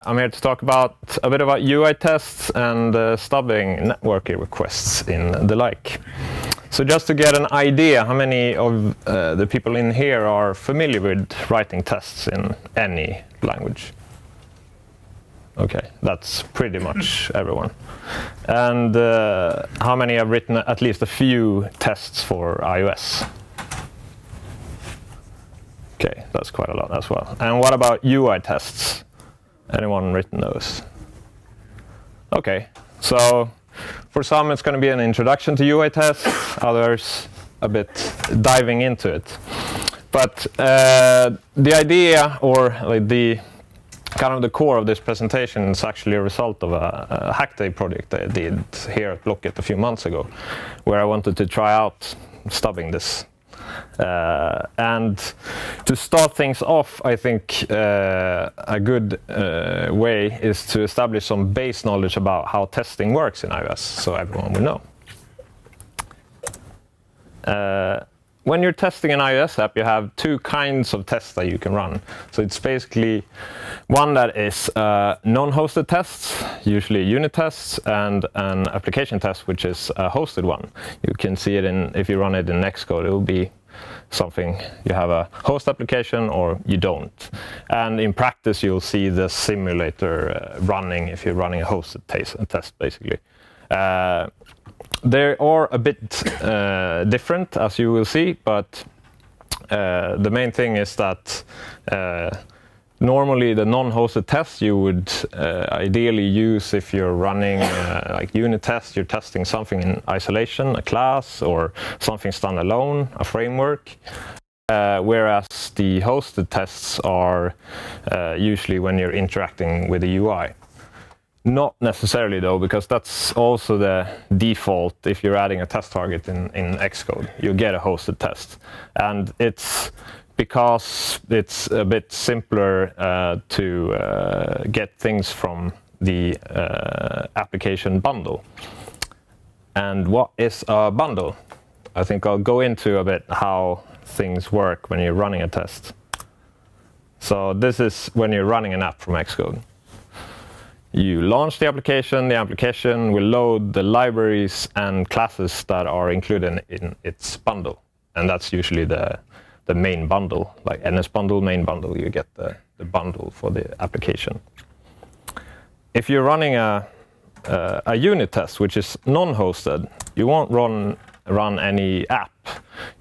I'm here to talk about a bit about UI tests and stubbing network requests in the like. So just to get an idea, how many of the people in here are familiar with writing tests in any language? Okay, that's pretty much everyone. And how many have written at least a few tests for iOS? Okay, that's quite a lot as well. And what about UI tests? Anyone written those? Okay, so for some it's going to be an introduction to UI tests, others a bit diving into it. But the idea, or like the kind of the core of this presentation, is actually a result of a hack day project I did here at Blocket a few months ago, where I wanted to try out stubbing this. And to start things off, I think a good way is to establish some base knowledge about how testing works in iOS, so everyone will know. When you're testing an iOS app, you have two kinds of tests that you can run. So it's basically one that is non-hosted tests, usually unit tests, and an application test, which is a hosted one. You can see it in, if you run it in Xcode, it will be something, you have a host application or you don't. And in practice, you'll see the simulator running if you're running a hosted test, basically. They are a bit different, as you will see, but the main thing is that normally the non-hosted tests you would ideally use if you're running like unit tests, you're testing something in isolation, a class, or something standalone, a framework. Whereas the hosted tests are usually when you're interacting with the UI. Not necessarily though, because that's also the default if you're adding a test target in Xcode. You get a hosted test. And it's because it's a bit simpler to get things from the application bundle. And what is a bundle? I think I'll go into a bit how things work when you're running a test. So this is when you're running an app from Xcode. You launch the application will load the libraries and classes that are included in its bundle. And that's usually the main bundle, like NS bundle, main bundle, you get the bundle for the application. If you're running a unit test, which is non-hosted, you won't run any app.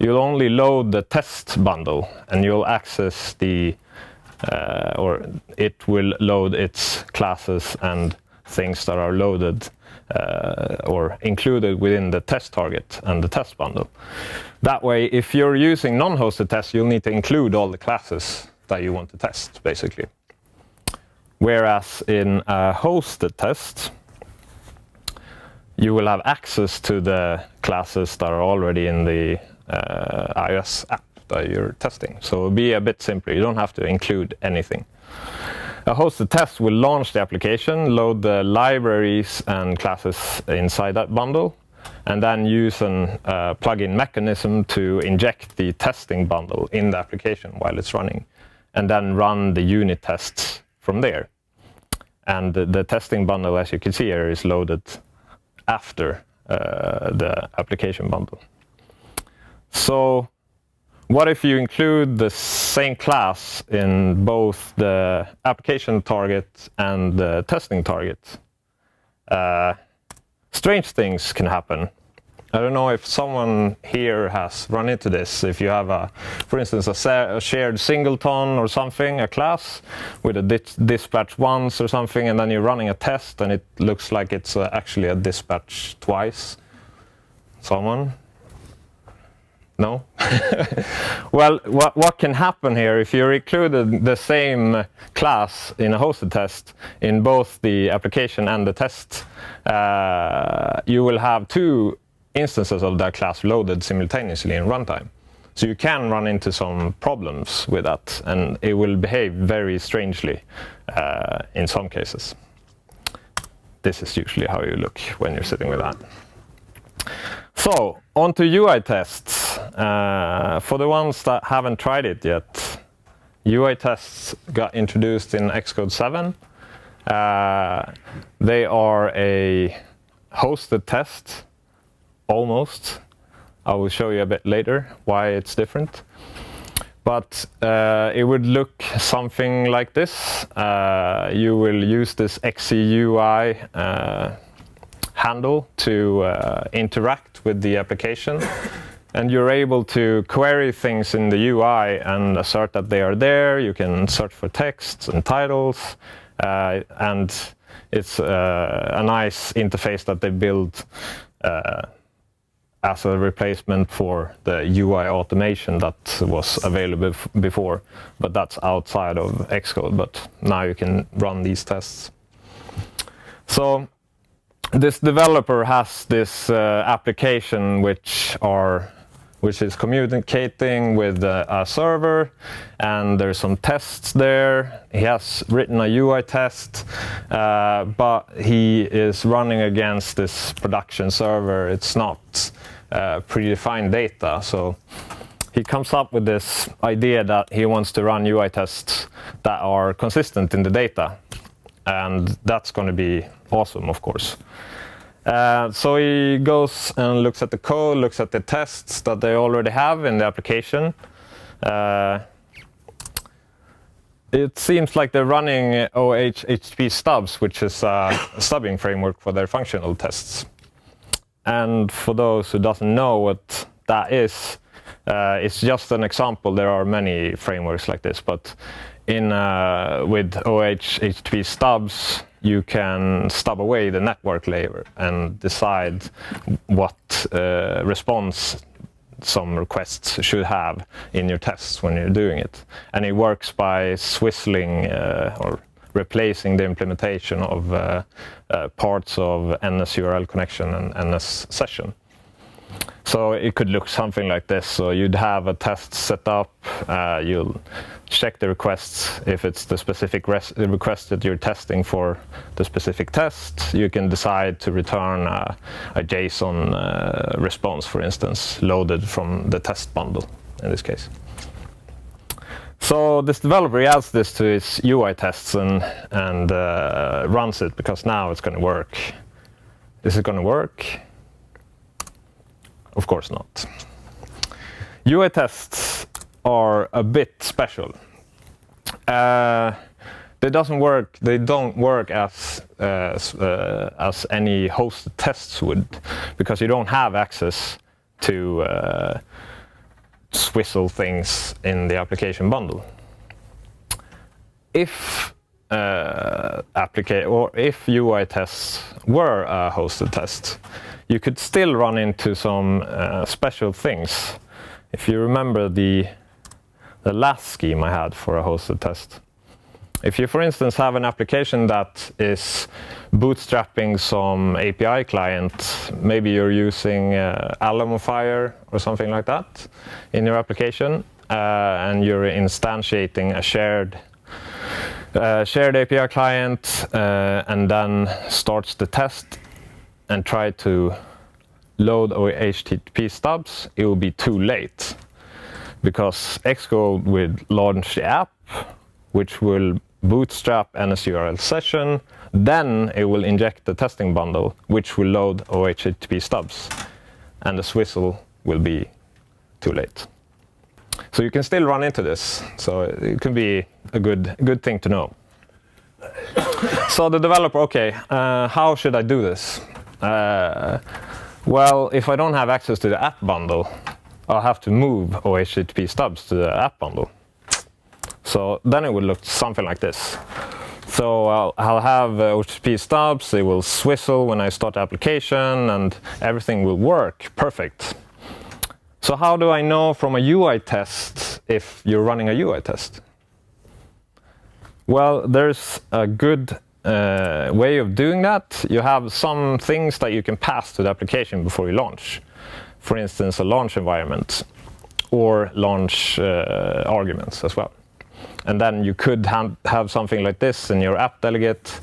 You'll only load the test bundle and you'll access the or it will load its classes and things that are loaded or included within the test target and the test bundle. That way, if you're using non-hosted tests, you'll need to include all the classes that you want to test, basically. Whereas in a hosted test, you will have access to the classes that are already in the iOS app that you're testing. So it'll be a bit simpler. You don't have to include anything. A hosted test will launch the application, load the libraries and classes inside that bundle, and then use a plugin mechanism to inject the testing bundle in the application while it's running, and then run the unit tests from there. And the testing bundle, as you can see here, is loaded after the application bundle. So what if you include the same class in both the application target and the testing target? Strange things can happen. I don't know if someone here has run into this. If you have, for instance, a shared singleton or something, a class with a dispatch once or something, and then you're running a test and it looks like it's actually a dispatch twice. Someone? No? Well, what can happen here if you included the same class in a hosted test in both the application and the test, you will have two instances of that class loaded simultaneously in runtime. So you can run into some problems with that, and it will behave very strangely in some cases. This is usually how you look when you're sitting with that. So, on to UI tests. For the ones that haven't tried it yet, UI tests got introduced in Xcode 7. They are a hosted test, almost. I will show you a bit later why it's different. But it would look something like this. You will use this XCUI handle to interact with the application. And you're able to query things in the UI and assert that they are there. You can search for texts and titles. And it's a nice interface that they build as a replacement for the UI automation that was available before. But that's outside of Xcode. But now you can run these tests. So this developer has this application which is communicating with a server, and there's some tests there. He has written a UI test, but he is running against this production server. It's not predefined data, so he comes up with this idea that he wants to run UI tests that are consistent in the data, and that's going to be awesome, of course. So he goes and looks at the code, looks at the tests that they already have in the application. It seems like they're running OHTTP stubs, which is a stubbing framework for their functional tests. And for those who doesn't know what that is, it's just an example. There are many frameworks like this, but with OHTTP stubs, you can stub away the network layer and decide what response some requests should have in your tests when you're doing it. And it works by swizzling or replacing the implementation of parts of NS-URL connection and NS session. So it could look something like this. So you'd have a test set up, you'll check the requests. If it's the specific request that you're testing for the specific test, you can decide to return a JSON response, for instance, loaded from the test bundle in this case. So this developer adds this to his UI tests and runs it, because now it's going to work. Is it going to work? Of course not. UI tests are a bit special. They don't work as any hosted tests would, because you don't have access to swizzle things in the application bundle. If if UI tests were a hosted test, you could still run into some special things. If you remember the last scheme I had for a hosted test. If you, for instance, have an application that is bootstrapping some API client, maybe you're using Alamofier or something like that in your application, and you're instantiating a shared API client, and then starts the test and try to load HTTP stubs, it will be too late, because Xcode will launch the app, which will bootstrap NS-URL session, then it will inject the testing bundle, which will load OHTTP stubs, and the swizzle will be too late. So you can still run into this, so it can be a good thing to know. So the developer, okay, how should I do this? Well, if I don't have access to the app bundle, I'll have to move OHTTP stubs to the app bundle. So then it would look something like this. So I'll have OHTTP stubs, they will swizzle when I start the application, and everything will work perfect. So how do I know from a UI test if you're running a UI test? Well, there's a good way of doing that. You have some things that you can pass to the application before you launch. For instance, a launch environment or launch arguments as well. And then you could have something like this in your app delegate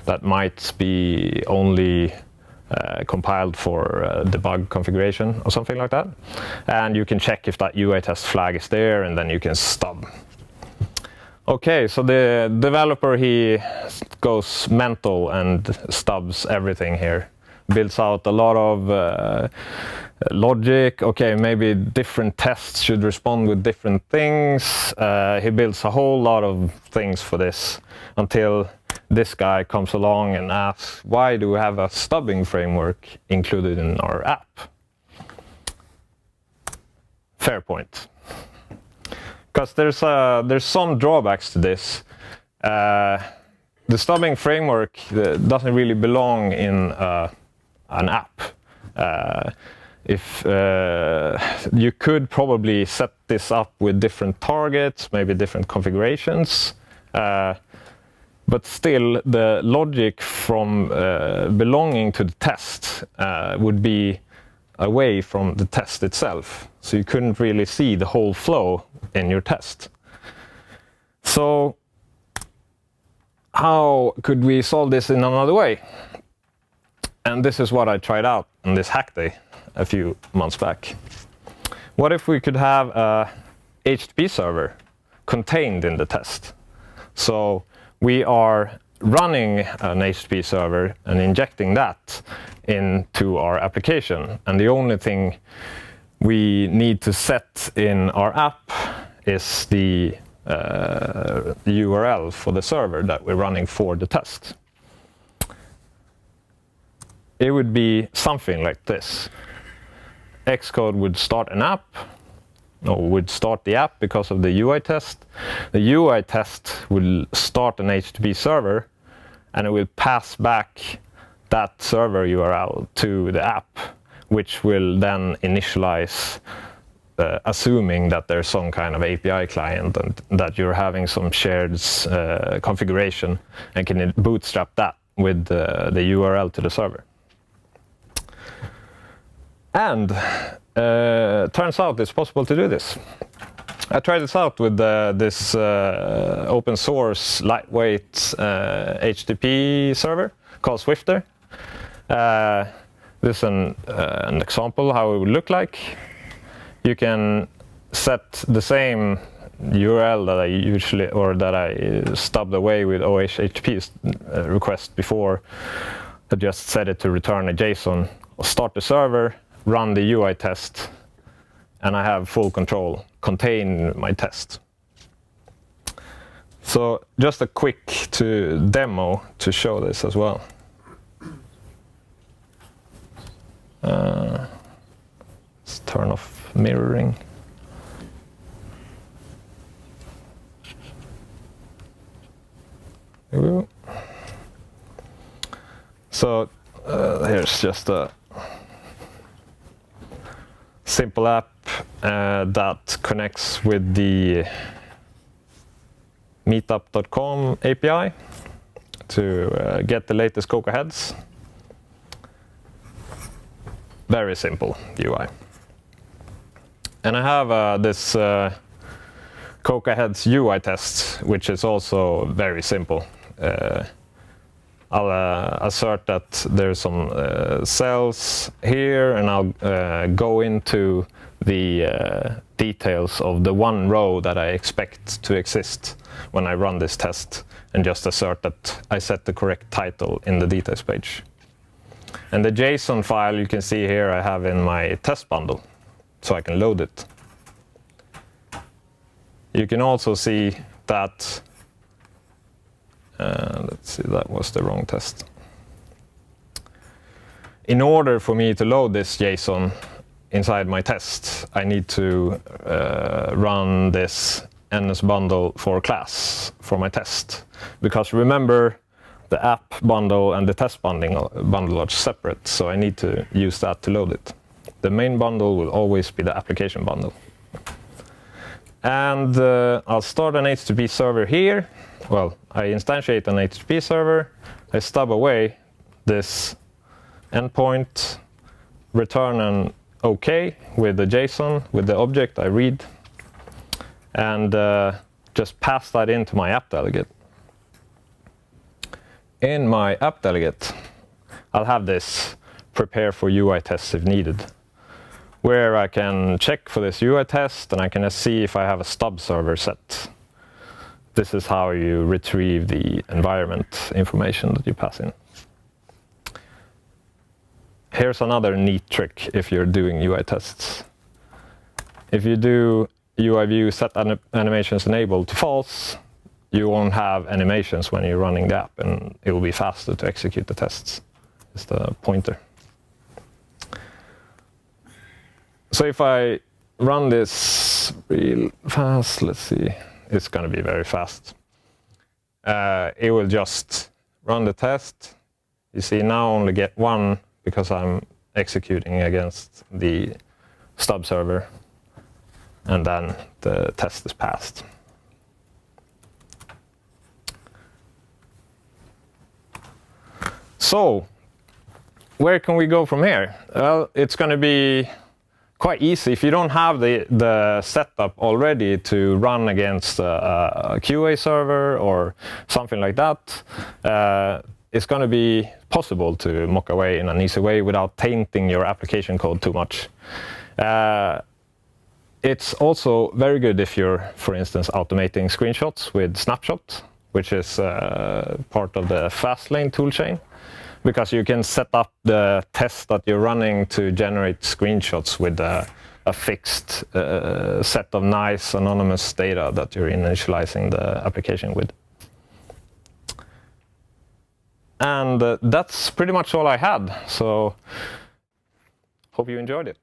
that might be only compiled for debug configuration or something like that. And you can check if that UI test flag is there, and then you can stub. Okay, so the developer, he goes mental and stubs everything here. Builds out a lot of logic. Okay, maybe different tests should respond with different things. He builds a whole lot of things for this until this guy comes along and asks, why do we have a stubbing framework included in our app? Fair point. Because there's some drawbacks to this. The stubbing framework doesn't really belong in an app. If you could probably set this up with different targets, maybe different configurations, but still the logic from belonging to the test would be away from the test itself. So you couldn't really see the whole flow in your test. So how could we solve this in another way? And this is what I tried out on this hack day a few months back. What if we could have a HTTP server contained in the test? So we are running an HTTP server and injecting that into our application. And the only thing we need to set in our app is the URL for the server that we're running for the test. It would be something like this. Xcode would start an app, or would start the app because of the UI test. The UI test will start an HTTP server, and it will pass back that server URL to the app, which will then initialize, assuming that there's some kind of API client and that you're having some shared configuration, and can bootstrap that with the URL to the server. And turns out it's possible to do this. I tried this out with this open source lightweight HTTP server called Swifter. This is an example how it would look like. You can set the same URL that I usually, or that I stubbed away with OHTTP request before. I just set it to return a JSON, start the server, run the UI test, and I have full control, contain my test. So just a quick demo to show this as well. Let's turn off mirroring. There we go. So here's just a simple app that connects with the meetup.com API to get the latest CocoaHeads. Very simple UI. And I have this CocoaHeads UI test, which is also very simple. I'll assert that there's some cells here, and I'll go into the details of the one row that I expect to exist when I run this test, and just assert that I set the correct title in the details page. And the JSON file you can see here I have in my test bundle, so I can load it. You can also see that let's see, that was the wrong test. In order for me to load this JSON inside my test, I need to run this NS bundle for class for my test. Because remember, the app bundle and the test bundle are separate, so I need to use that to load it. The main bundle will always be the application bundle. And I'll start an HTTP server here. Well, I instantiate an HTTP server, I stub away this endpoint, return an OK with the JSON, with the object I read, and just pass that into my app delegate. In my app delegate, I'll have this prepare for UI tests if needed, where I can check for this UI test, and I can see if I have a stub server set. this is how you retrieve the environment information that you pass in. Here's another neat trick if you're doing UI tests. If you do UI view set animations enabled to false, you won't have animations when you're running the app, and it will be faster to execute the tests. It's the pointer. So if I run this real fast, let's see, it's going to be very fast. It will just run the test. You see now I only get one because I'm executing against the stub server, and then the test is passed. So, where can we go from here? Well, it's going to be quite easy. If you don't have the setup already to run against a QA server or something like that, it's going to be possible to mock away in an easy way without tainting your application code too much. It's also very good if you're, for instance, automating screenshots with Snapshot, which is part of the Fastlane toolchain, because you can set up the test that you're running to generate screenshots with a fixed set of nice anonymous data that you're initializing the application with. And that's pretty much all I had. So hope you enjoyed it.